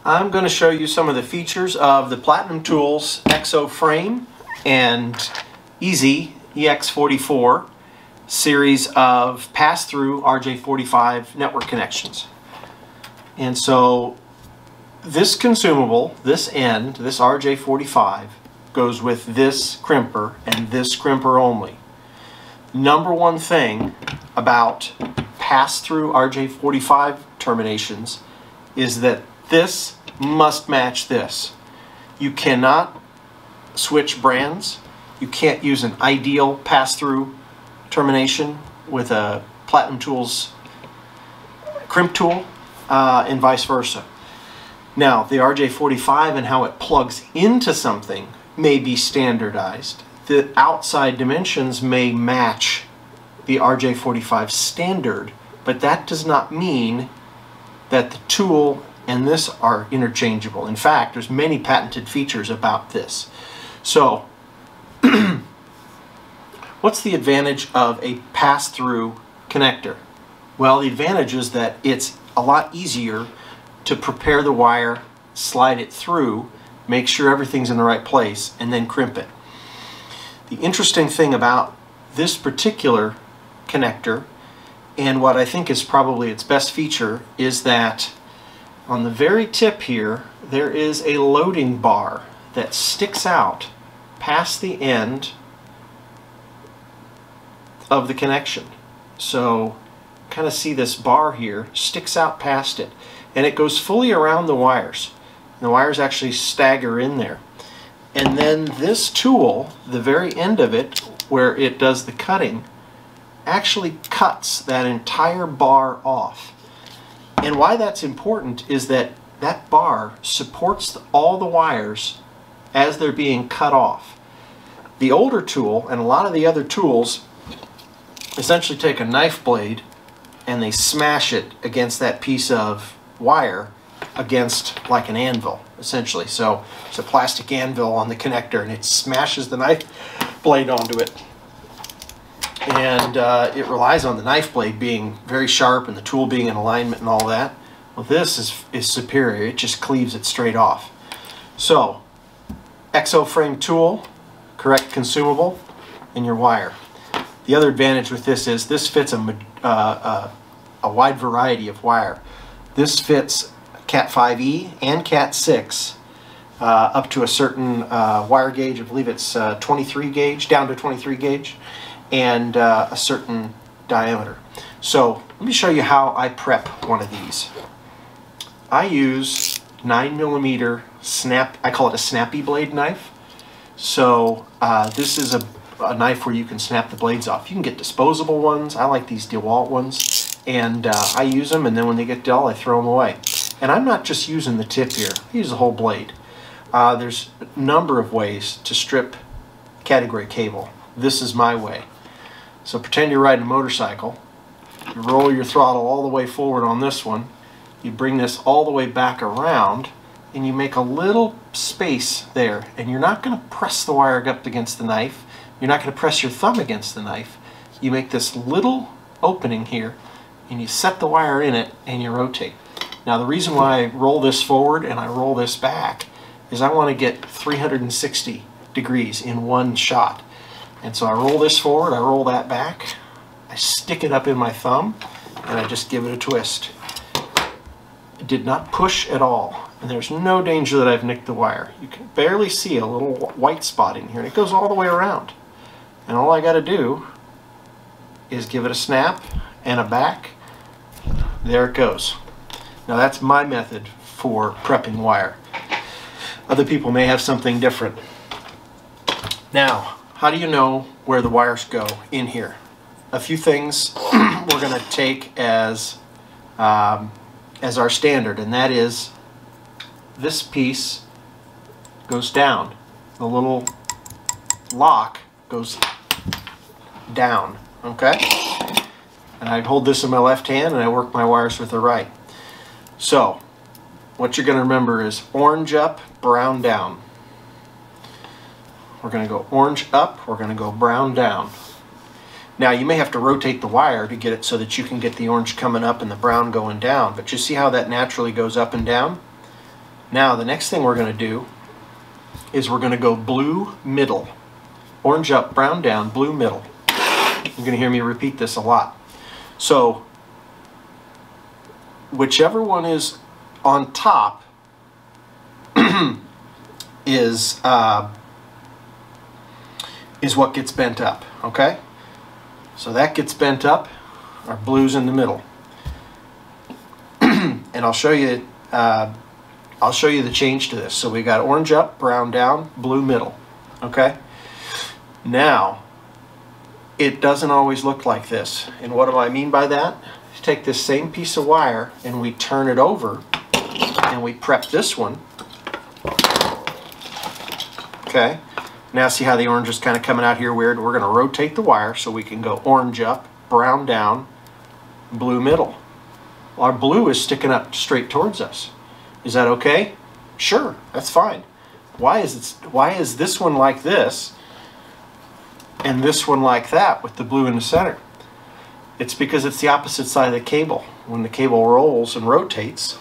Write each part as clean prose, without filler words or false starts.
I'm going to show you some of the features of the Platinum Tools EXO frame and EX44 series of pass-through RJ45 network connections. And so this consumable, this end, this RJ45, goes with this crimper and this crimper only. Number one thing about pass-through RJ45 terminations is that this must match this. You cannot switch brands. You can't use an ideal pass-through termination with a Platinum Tools crimp tool and vice versa. Now, the RJ45 and how it plugs into something may be standardized. The outside dimensions may match the RJ45 standard, but that does not mean that the tool and this are interchangeable. In fact, there's many patented features about this. So, what's the advantage of a pass-through connector? Well, the advantage is that it's a lot easier to prepare the wire, slide it through, make sure everything's in the right place, and then crimp it. The interesting thing about this particular connector, and what I think is probably its best feature, is that on the very tip here, there is a loading bar that sticks out past the end of the connection. So kind of see this bar here sticks out past it, and it goes fully around the wires. And the wires actually stagger in there. And then this tool, the very end of it, where it does the cutting, actually cuts that entire bar off. And why that's important is that that bar supports all the wires as they're being cut off. The older tool and a lot of the other tools essentially take a knife blade and they smash it against that piece of wire against like an anvil, essentially. So it's a plastic anvil on the connector and it smashes the knife blade onto it. And it relies on the knife blade being very sharp and the tool being in alignment and all that. Well, this is superior. It just cleaves it straight off. So, EXO frame tool, correct consumable, and your wire. The other advantage with this is this fits a wide variety of wire. This fits Cat5e and Cat6 up to a certain wire gauge. I believe it's 23 gauge, down to 23 gauge. And a certain diameter. So let me show you how I prep one of these. I use 9mm snap, I call it a snappy blade knife. So this is a knife where you can snap the blades off. You can get disposable ones. I like these DeWalt ones. And I use them, and then when they get dull, I throw them away. And I'm not just using the tip here. I use the whole blade. There's a number of ways to strip category cable. This is my way. So pretend you're riding a motorcycle. You roll your throttle all the way forward on this one. You bring this all the way back around and you make a little space there. And you're not going to press the wire up against the knife. You're not going to press your thumb against the knife. You make this little opening here and you set the wire in it and you rotate. Now the reason why I roll this forward and I roll this back is I want to get 360 degrees in one shot. And so I roll this forward, I roll that back, I stick it up in my thumb, and I just give it a twist. It did not push at all, and there's no danger that I've nicked the wire. You can barely see a little white spot in here, and it goes all the way around. And all I got to do is give it a snap and a back. There it goes. Now that's my method for prepping wire. Other people may have something different. Now, how do you know where the wires go in here? A few things we're going to take as our standard, and that is this piece goes down. The little lock goes down, okay? And I hold this in my left hand and I work my wires with the right. So, what you're going to remember is orange up, brown down. We're going to go orange up, we're going to go brown down. Now you may have to rotate the wire to get it so that you can get the orange coming up and the brown going down, but you see how that naturally goes up and down? Now the next thing we're going to do is we're going to go blue middle. Orange up, brown down, blue middle. You're going to hear me repeat this a lot. So whichever one is on top is what gets bent up, okay? So that gets bent up, our blue's in the middle. And I'll show you the change to this. So we got orange up, brown down, blue middle, okay? Now, it doesn't always look like this. And what do I mean by that? Take this same piece of wire and we turn it over and we prep this one. Okay, now see how the orange is kind of coming out here weird? We're going to rotate the wire so we can go orange up, brown down, blue middle. Well, our blue is sticking up straight towards us. Is that okay? Sure, that's fine. Why is this one like this and this one like that with the blue in the center? It's because it's the opposite side of the cable. When the cable rolls and rotates,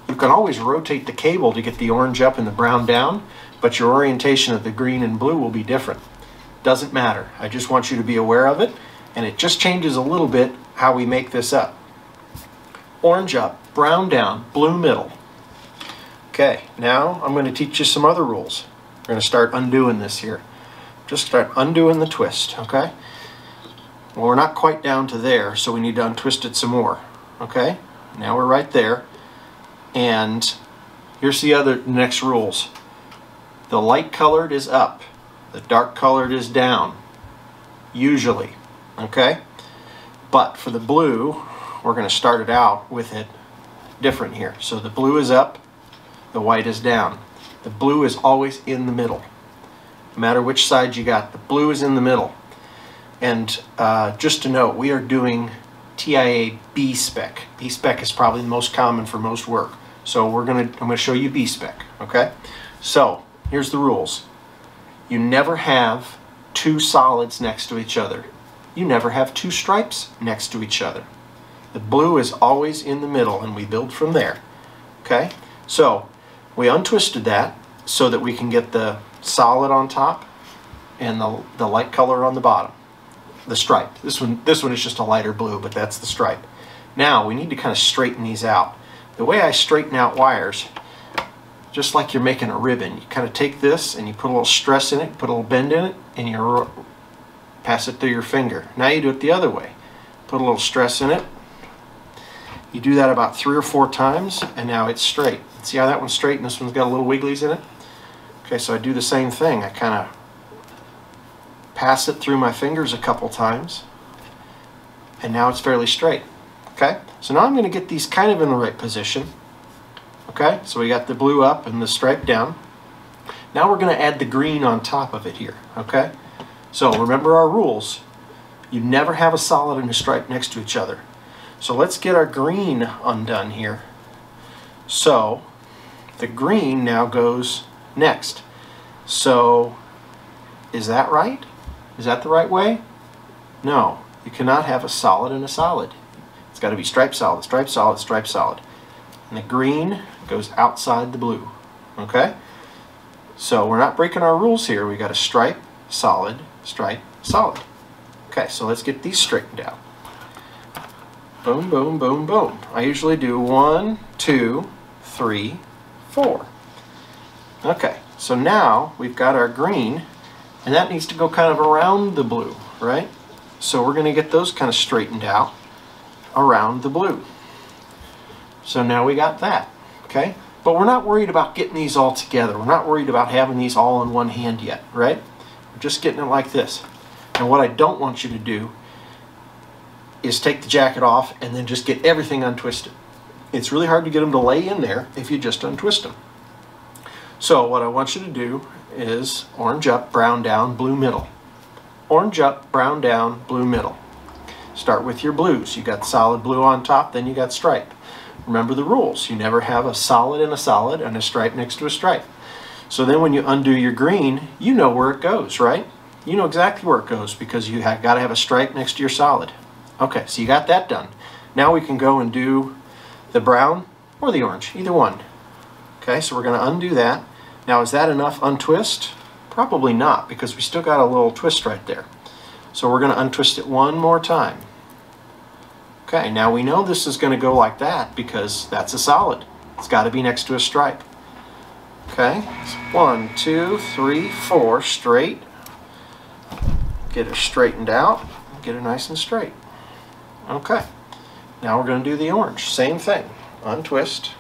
you can always rotate the cable to get the orange up and the brown down, but your orientation of the green and blue will be different. Doesn't matter. I just want you to be aware of it, and it just changes a little bit how we make this up. Orange up, brown down, blue middle. Okay, now I'm going to teach you some other rules. We're going to start undoing this here. Just start undoing the twist, okay? Well, we're not quite down to there, so we need to untwist it some more, okay? Now we're right there, and here's the next rules. The light colored is up, the dark colored is down, usually, okay? But for the blue, we're going to start it out with it different here. So the blue is up, the white is down. The blue is always in the middle. No matter which side you got, the blue is in the middle. And just to note, we are doing TIA B spec. B spec is probably the most common for most work. So I'm going to show you B spec, okay? So here's the rules. You never have two solids next to each other. You never have two stripes next to each other. The blue is always in the middle, and we build from there, okay? So we untwisted that so that we can get the solid on top and the light color on the bottom, the stripe. This one is just a lighter blue, but that's the stripe. Now we need to kind of straighten these out. The way I straighten out wires, just like you're making a ribbon, you kind of take this and you put a little stress in it, put a little bend in it, and you pass it through your finger. Now you do it the other way. Put a little stress in it. You do that about 3 or 4 times, and now it's straight. See how that one's straight and this one's got a little wigglies in it? Okay, so I do the same thing. I kind of pass it through my fingers a couple times, and now it's fairly straight. Okay, so now I'm going to get these kind of in the right position. Okay, so we got the blue up and the stripe down. Now we're going to add the green on top of it here. Okay, so remember our rules. You never have a solid and a stripe next to each other. So let's get our green undone here. So the green now goes next. So is that right? Is that the right way? No, you cannot have a solid and a solid. It's got to be stripe solid, stripe solid, stripe solid. And the green goes outside the blue. Okay? So we're not breaking our rules here. We got a stripe, solid, stripe, solid. Okay, so let's get these straightened out. Boom, boom, boom, boom. I usually do 1, 2, 3, 4. Okay, so now we've got our green, and that needs to go kind of around the blue, right? So we're going to get those kind of straightened out around the blue. So now we got that, okay? But we're not worried about getting these all together. We're not worried about having these all in one hand yet, right? We're just getting it like this. And what I don't want you to do is take the jacket off and then just get everything untwisted. It's really hard to get them to lay in there if you just untwist them. So what I want you to do is orange up, brown down, blue middle. Orange up, brown down, blue middle. Start with your blues. You got solid blue on top, then you got stripe. Remember the rules. You never have a solid and a stripe next to a stripe. So then when you undo your green, you know where it goes, right? You know exactly where it goes because you got to have a stripe next to your solid. Okay, so you got that done. Now we can go and do the brown or the orange, either one. Okay, so we're going to undo that. Now, is that enough untwist? Probably not, because we still got a little twist right there. So we're going to untwist it one more time. Okay, now we know this is going to go like that because that's a solid. It's got to be next to a stripe. Okay, so 1, 2, 3, 4, straight. Get her straightened out, get her nice and straight. Okay, now we're going to do the orange. Same thing, untwist.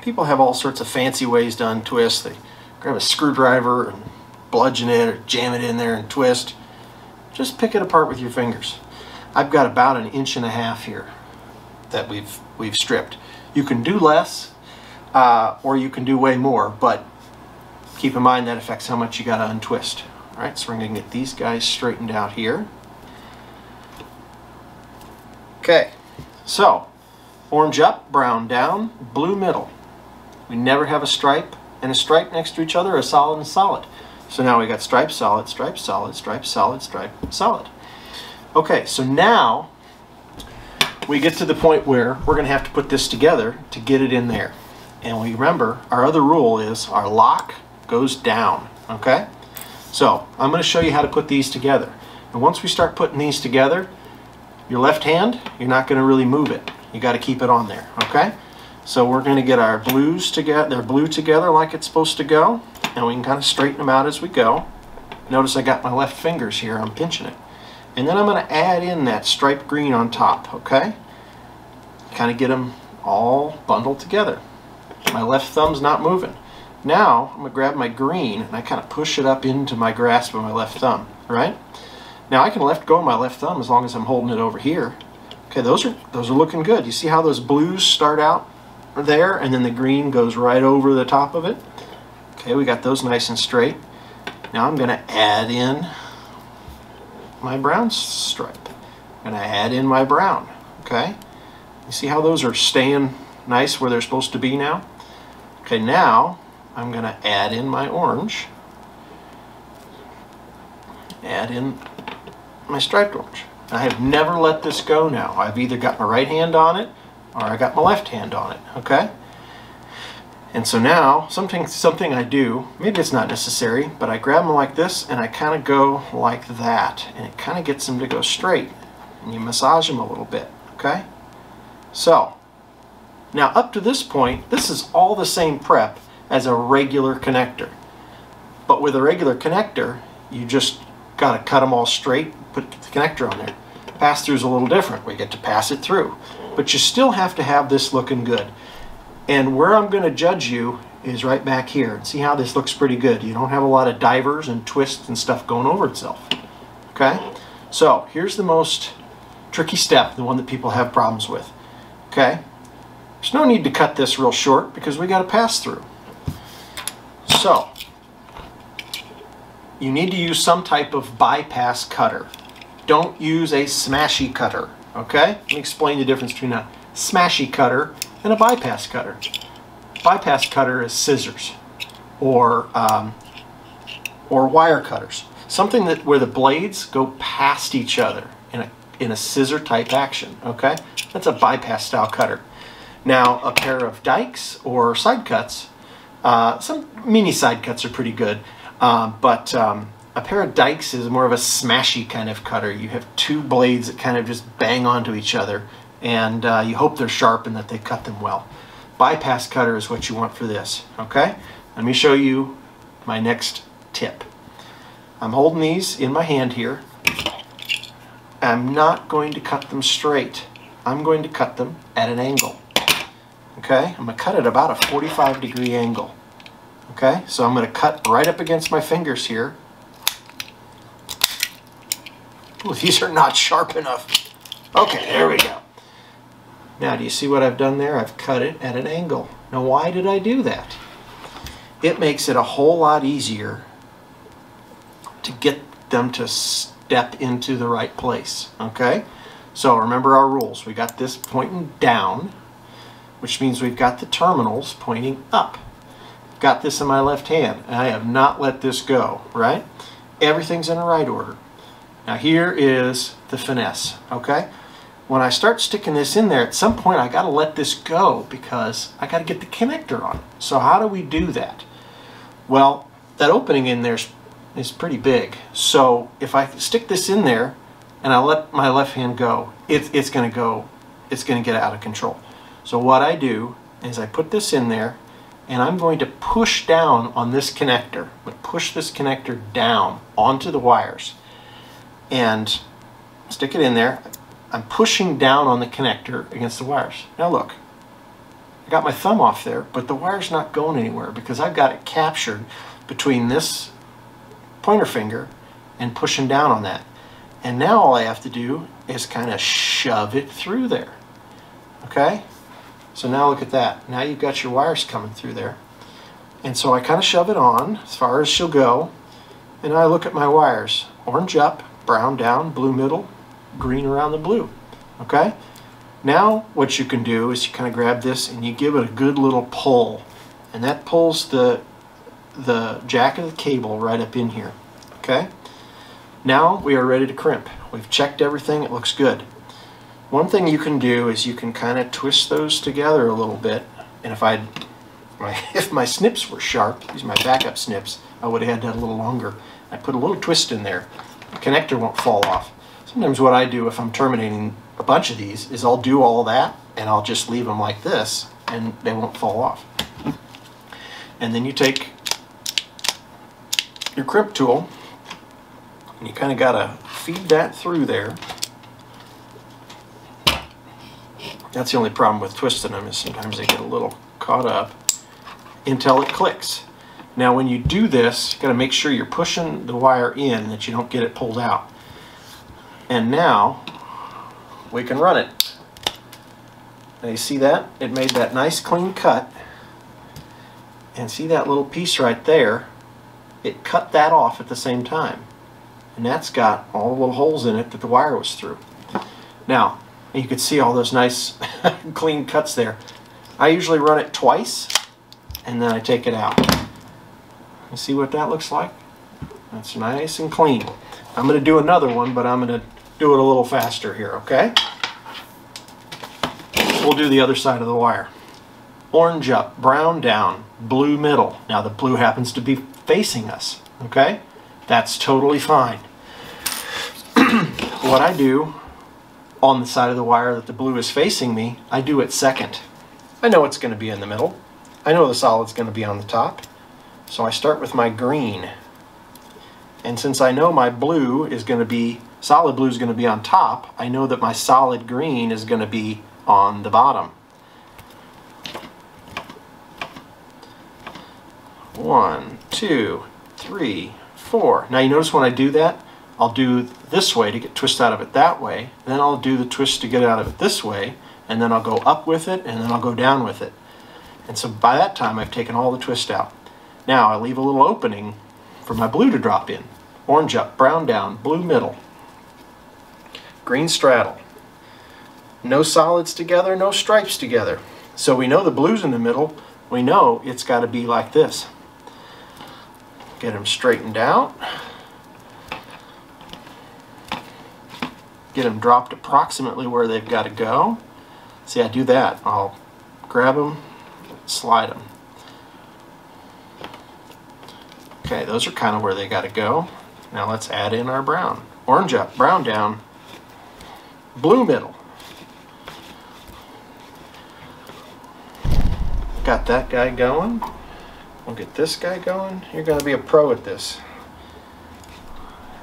People have all sorts of fancy ways to untwist. They grab a screwdriver and bludgeon it or jam it in there and twist. Just pick it apart with your fingers. I've got about 1.5 inches here that we've stripped. You can do less or you can do way more, but keep in mind that affects how much you got to untwist. All right, so we're going to get these guys straightened out here. Okay, so orange up, brown down, blue middle. We never have a stripe and a stripe next to each other, a solid and solid. So now we got stripe, solid, stripe, solid, stripe, solid, stripe, solid. Okay, so now we get to the point where we're going to have to put this together to get it in there. And we remember our other rule is our lock goes down. Okay, so I'm going to show you how to put these together. And once we start putting these together, your left hand, you're not going to really move it. You got to keep it on there. Okay, so we're going to get our blues together, their blue together like it's supposed to go, and we can kind of straighten them out as we go. Notice I got my left fingers here, I'm pinching it. And then I'm going to add in that striped green on top, okay? Kind of get them all bundled together. My left thumb's not moving. Now I'm going to grab my green and I kind of push it up into my grasp of my left thumb, right? Now I can let go of my left thumb as long as I'm holding it over here. Okay, those are looking good. You see how those blues start out there and then the green goes right over the top of it? Okay, we got those nice and straight. Now I'm going to add in my brown stripe. I'm going to add in my brown. Okay, you see how those are staying nice where they're supposed to be now? Okay, now I'm going to add in my orange. Add in my striped orange. I have never let this go now. I've either got my right hand on it or I got my left hand on it, okay? And so now, something I do, maybe it's not necessary, but I grab them like this and I kind of go like that. And it kind of gets them to go straight. And you massage them a little bit, okay? So, now up to this point, this is all the same prep as a regular connector. But with a regular connector, you just got to cut them all straight, put the connector on there. Pass-through is a little different. We get to pass it through. But you still have to have this looking good. And where I'm going to judge you is right back here. And see how this looks pretty good. You don't have a lot of divers and twists and stuff going over itself. Okay? So here's the most tricky step, the one that people have problems with. Okay? There's no need to cut this real short because we got to pass through. So you need to use some type of bypass cutter. Don't use a smashy cutter. Okay? Let me explain the difference between a smashy cutter and a bypass cutter. Bypass cutter is scissors or wire cutters. Something that where the blades go past each other in a scissor type action. Okay? That's a bypass style cutter. Now a pair of dikes or side cuts, some mini side cuts are pretty good, but a pair of dikes is more of a smashy kind of cutter. You have two blades that kind of just bang onto each other, and you hope they're sharp and that they cut them well. Bypass cutter is what you want for this, okay? Let me show you my next tip. I'm holding these in my hand here. I'm not going to cut them straight. I'm going to cut them at an angle, okay? I'm going to cut at about a 45-degree angle, okay? So I'm going to cut right up against my fingers here. Ooh, these are not sharp enough. Okay, there we go. Now, do you see what I've done there? I've cut it at an angle. Now, why did I do that? It makes it a whole lot easier to get them to step into the right place, okay? So remember our rules. We got this pointing down, which means we've got the terminals pointing up. Got this in my left hand, and I have not let this go, right? Everything's in the right order. Now here is the finesse, okay? when I start sticking this in there, at some point I got to let this go because I got to get the connector on it. So how do we do that? Well, that opening in there is pretty big. So if I stick this in there and I let my left hand go, it's going to get out of control. So what I do is I put this in there and I'm going to push down on this connector, but push this connector down onto the wires and stick it in there. I'm pushing down on the connector against the wires. Now look, I got my thumb off there, but the wire's not going anywhere because I've got it captured between this pointer finger and pushing down on that. And now all I have to do is kind of shove it through there. Okay? So now look at that. Now you've got your wires coming through there. And so I kind of shove it on as far as she'll go. And I look at my wires. Orange up, brown down, blue middle, green around the blue. Okay? Now what you can do is you kind of grab this and you give it a good little pull. And that pulls the jack of the cable right up in here. Okay? Now we are ready to crimp. We've checked everything. It looks good. One thing you can do is you can kind of twist those together a little bit. And if my snips were sharp, these are my backup snips, I would have had that a little longer. I put a little twist in there. The connector won't fall off. Sometimes what I do if I'm terminating a bunch of these is I'll do all that and I'll just leave them like this and they won't fall off. And then you take your crimp tool and you kind of got to feed that through there. That's the only problem with twisting them is sometimes they get a little caught up until it clicks. Now when you do this, you got to make sure you're pushing the wire in that you don't get it pulled out. And now we can run it. Now you see that? It made that nice clean cut. And see that little piece right there? It cut that off at the same time. And that's got all the little holes in it that the wire was through. Now, you can see all those nice clean cuts there. I usually run it twice and then I take it out. You see what that looks like? That's nice and clean. I'm going to do another one, but I'm going to do it a little faster here, okay? We'll do the other side of the wire. Orange up, brown down, blue middle. Now the blue happens to be facing us, okay? That's totally fine. What I do on the side of the wire that the blue is facing me, I do it second. I know it's going to be in the middle. I know the solid's going to be on the top. So I start with my green. And since I know my blue is going to be, solid blue is going to be on top, I know that my solid green is going to be on the bottom. 1, 2, 3, 4. Now you notice when I do that, I'll do this way to get twist out of it that way, then I'll do the twist to get out of it this way, and then I'll go up with it, and then I'll go down with it. And so by that time I've taken all the twist out. Now I leave a little opening for my blue to drop in. Orange up, brown down, blue middle, green straddle. No solids together, no stripes together. So we know the blue's in the middle, we know it's got to be like this. Get them straightened out. Get them dropped approximately where they've got to go. See, I do that. I'll grab them, slide them. Okay, those are kind of where they got to go. Now let's add in our brown. Orange up, brown down, blue middle. Got that guy going. We'll get this guy going. You're going to be a pro at this.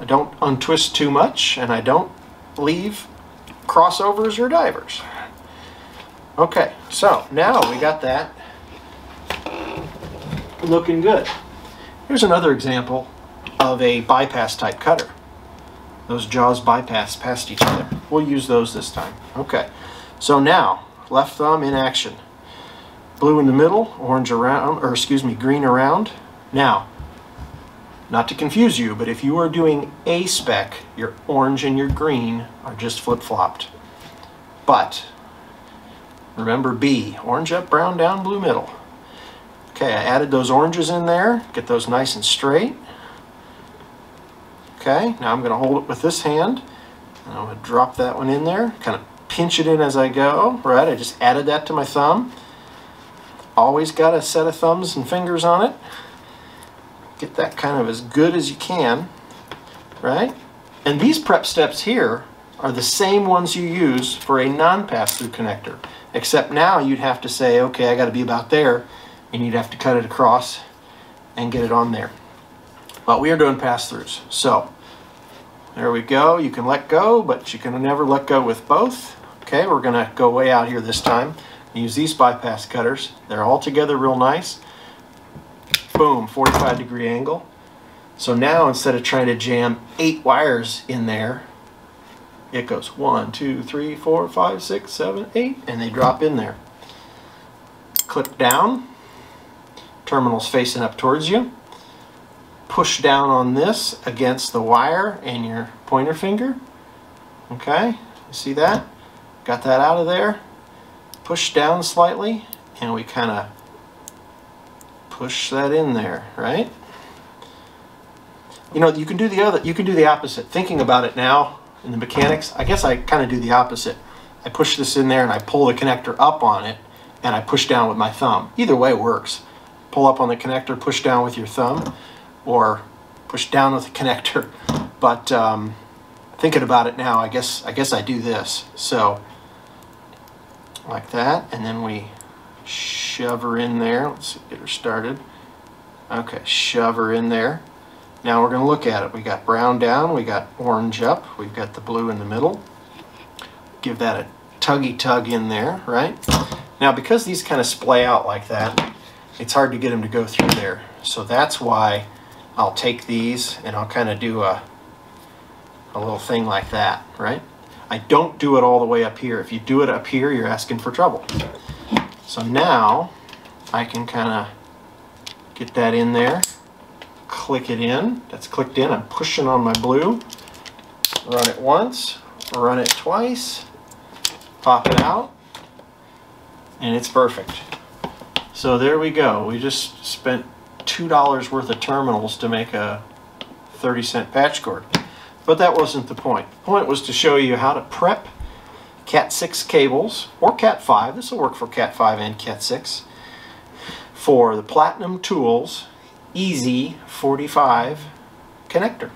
I don't untwist too much, and I don't leave crossovers or divers. Okay, so now we got that looking good. Here's another example of a bypass type cutter. Those jaws bypass past each other. We'll use those this time. Okay, so now left thumb in action. Blue in the middle, orange around, or excuse me, green around. Now, not to confuse you, but if you are doing A spec, your orange and your green are just flip-flopped. But remember B, orange up, brown down, blue middle. Okay, I added those oranges in there, get those nice and straight. Okay, now I'm going to hold it with this hand, and I'm going to drop that one in there, kind of pinch it in as I go, right? I just added that to my thumb. Always got a set of thumbs and fingers on it. Get that kind of as good as you can, right? And these prep steps here are the same ones you use for a non-pass-through connector, except now you'd have to say, okay, I got to be about there, and you'd have to cut it across and get it on there. But we are doing pass-throughs, so there we go. You can let go, but you can never let go with both. Okay, we're going to go way out here this time. Use these bypass cutters. They're all together real nice. Boom, 45-degree angle. So now instead of trying to jam 8 wires in there, it goes 1, 2, 3, 4, 5, 6, 7, 8, and they drop in there. Clip down, terminals facing up towards you. Push down on this against the wire and your pointer finger. Okay, you see that? Got that out of there. Push down slightly, and we kind of push that in there, right? You know, you can do the opposite. Thinking about it now in the mechanics, I guess I kind of do the opposite. I push this in there and I pull the connector up on it, and I push down with my thumb. Either way works. Pull up on the connector, push down with your thumb, or push down with the connector. But thinking about it now, I guess I do this. So like that, and then we shove her in there. Let's see, get her started. Okay, shove her in there. Now we're going to look at it. We got brown down, we got orange up, we've got the blue in the middle. Give that a tuggy tug in there, right? Now because these kind of splay out like that, it's hard to get them to go through there. So that's why I'll take these and I'll kind of do a little thing like that, right? I don't do it all the way up here. If you do it up here, you're asking for trouble. So now I can kind of get that in there, click it in. That's clicked in. I'm pushing on my blue. Run it once, run it twice, pop it out, and it's perfect. So there we go. We just spent $2 worth of terminals to make a 30-cent patch cord. But that wasn't the point. The point was to show you how to prep Cat6 cables, or Cat5, this will work for Cat5 and Cat6, for the Platinum Tools EXO-45 connector.